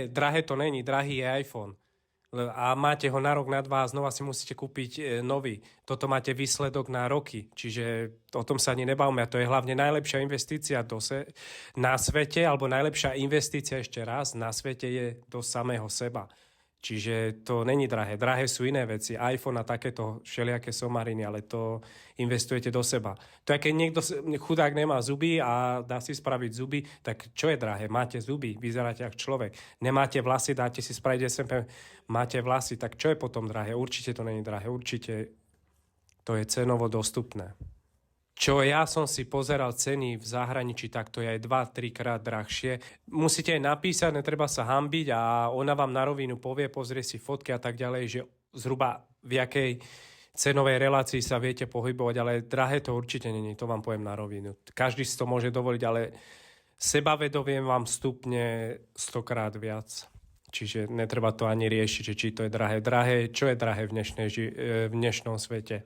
Drahé to není, drahý je iPhone. A máte ho na rok, na dva a znova si musíte kúpiť nový. Toto máte výsledok na roky, čiže o tom sa ani nebavme. A to je hlavne najlepšia investícia na svete, alebo najlepšia investícia ešte raz na svete je do samého seba. Čiže to není drahé. Drahé sú iné veci. iPhone a takéto všelijaké somariny, ale to investujete do seba. To je, keď niekto chudák nemá zuby a dá si spraviť zuby, tak čo je drahé? Máte zuby, vyzeráte ako človek. Nemáte vlasy, dáte si spraviť SMP, máte vlasy, tak čo je potom drahé? Určite to není drahé. Určite to je cenovo dostupné. Čo ja som si pozeral ceny v zahraničí, tak to je aj 2-3 krát drahšie. Musíte aj napísať, netreba sa hanbiť a ona vám na rovinu povie, pozrie si fotky a tak ďalej, že zhruba v jakej cenovej relácii sa viete pohybovať, ale drahé to určite není, to vám poviem na rovinu. Každý si to môže dovoliť, ale sebavedoviem vám stupne 100 krát viac. Čiže netreba to ani riešiť, že či to je drahé. Čo je drahé v dnešnom svete?